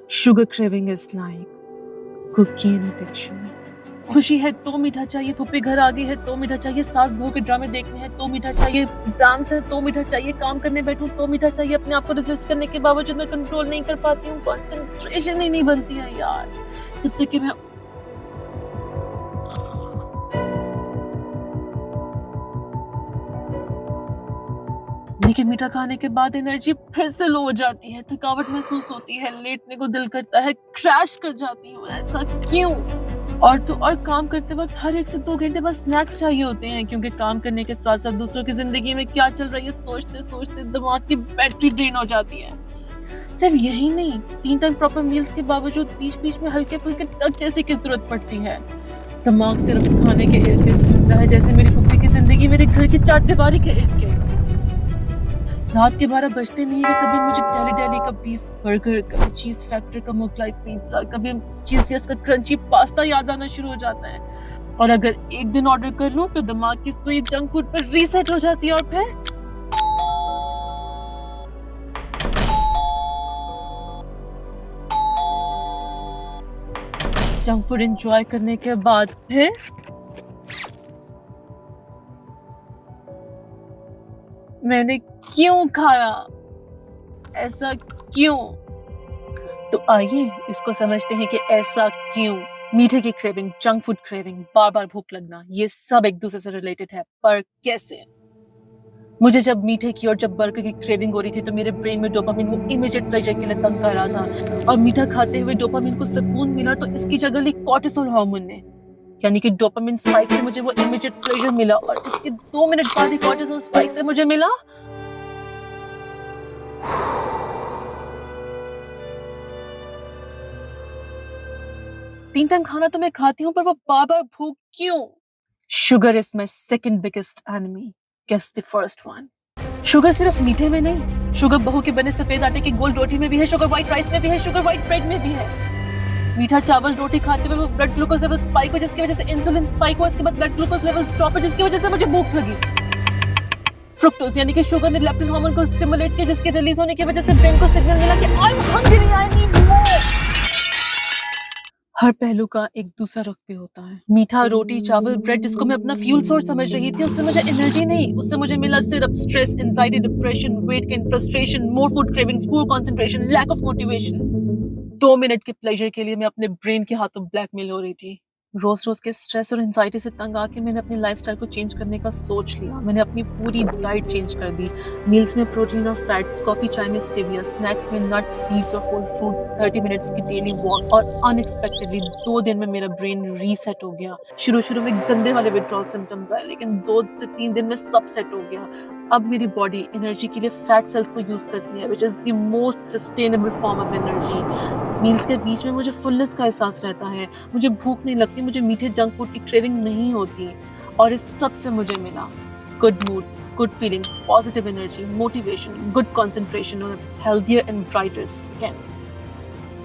Sugar craving is like cocaine addiction. खुशी है तो मीठा चाहिए, पुप्पी घर आ गई है तो मीठा चाहिए, सास बहू के ड्रामे देखने हैं तो मीठा चाहिए, एग्जाम्स हैं तो मीठा चाहिए, काम करने बैठूं तो मीठा चाहिए, अपने आप को रेजिस्ट करने के बावजूद मैं कंट्रोल नहीं कर पाती हूँ, कंसंट्रेशन ही नहीं बनती है यार। जब तक कि मैं लेकिन मीठा खाने के बाद एनर्जी फिर से लो हो जाती है, थकावट महसूस होती है, लेटने को दिल करता है, क्रैश कर जाती हूँ। ऐसा क्यों? और काम करते वक्त हर 1 से 2 घंटे बस स्नैक्स चाहिए होते हैं, क्योंकि काम करने के साथ साथ दूसरों की जिंदगी में क्या चल रही है सोचते सोचते दिमाग की बैटरी ड्रेन हो जाती है। सिर्फ यही नहीं, 3 टाइम प्रॉपर मील्स के बावजूद बीच बीच में हल्के फुल्के टच जैसे की जरूरत पड़ती है। दिमाग सिर्फ खाने के इर्द गिर्द घूमता है, जैसे मेरी पुप्पी की जिंदगी मेरे घर की चारदीवारी के इर्द गिर्द। रात के 12 बजते नहीं है कि कभी मुझे डेली का बीफ बर्गर, कभी चीज फैक्ट्री का मुगलाई पिज्जा, कभी चीज़ का क्रंची पास्ता याद आना शुरू हो जाता है। और अगर एक दिन ऑर्डर कर लूं तो दिमाग की सुई जंक फूड पर रीसेट हो जाती है और फिर जंक फूड एंजॉय करने के बाद फिर मैंने क्यों खाया, ऐसा क्यों? तो आइए इसको समझते हैं कि ऐसा क्यों। मीठे की क्रेविंग, जंक फूड क्रेविंग, बार बार भूख लगना, ये सब एक दूसरे से रिलेटेड है, पर कैसे? मुझे जब मीठे की और जब बर्गर की क्रेविंग हो रही थी तो मेरे ब्रेन में डोपामिन वो इमीडिएट प्लेजर के लिए तंग कर रहा था, और मीठा खाते हुए डोपामिन को सुकून मिला तो इसकी जगह ली कॉर्टिसोल हार्मोन ने, यानी कि डोपामिन स्पाइक से मुझे वो इमीडिएट प्लेजर मिला और इसके 2 मिनट बाद ही कॉर्टिसोल स्पाइक से मुझे मिला 3 टाइम खाना तो मैं खाती हूँ, पर वो बार-बार भूख क्यों? Sugar is my second biggest enemy. Guess the first one. Sugar सिर्फ मीठे में नहीं, शुगर बहू के बने सफेद आटे की गोल रोटी में भी है, शुगर व्हाइट राइस में भी है, शुगर व्हाइट ब्रेड में भी है। मीठा चावल रोटी खाते हुए वो ब्लड ग्लूकोज लेवल स्पाइक हो, जिसकी वजह से इंसुलिन स्पाइक हुआ, इसके बाद ब्लड ग्लूकोज लेवल स्टॉप हो, जिसकी वजह से मुझे भूख लगी। फ्रुक्टोज यानी कि शुगर ने लेप्टिन हार्मोन को स्टिमुलेट किया, जिसके रिलीज होने की वजह से ब्रेन को सिग्नल मिला कि I am hungry, I need more. हर पहलू का एक दूसरा रुख भी होता है। मीठा रोटी चावल ब्रेड जिसको मैं अपना फ्यूल सोर्स समझ रही थी, उससे मुझे एनर्जी नहीं, उससे मुझे मिला सिर्फ stress, anxiety, depression, weight gain, frustration, more food cravings, poor concentration, lack of motivation. 2 minute के प्लेजर के लिए मैं अपने ब्रेन के हाथों ब्लैकमेल हो रही थी। रोज रोज के स्ट्रेस और एंजाइटी से तंग आके मैंने अपनी लाइफस्टाइल को चेंज करने का सोच लिया। मैंने अपनी पूरी डाइट चेंज कर दी। मील्स में प्रोटीन और फैट्स, कॉफी चाय में स्टेविया, स्नैक्स में नट्स, सीड्स और होल फ्रूट्स, 30 मिनट्स की डेली वॉक, और अनएक्सपेक्टेडली 2 दिन में मेरा ब्रेन रीसेट हो गया। शुरू में गंदे वाले विड्रॉल सिम्टम्स आए, लेकिन 2 से 3 दिन में सब सेट हो गया। अब मेरी बॉडी एनर्जी के लिए फैट सेल्स को यूज करती है, which is the most sustainable form of energy. Meals के बीच में मुझे फुलनेस का एहसास रहता है, मुझे भूख नहीं लगती, मुझे मीठे जंक फूड की क्रेविंग नहीं होती, और इस सब से मुझे मिला good mood, good feeling, positive energy, motivation, good concentration और हेल्थियर एंड ब्राइटर स्किन।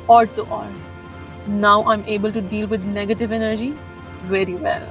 और now I am able to deal with negative energy very well.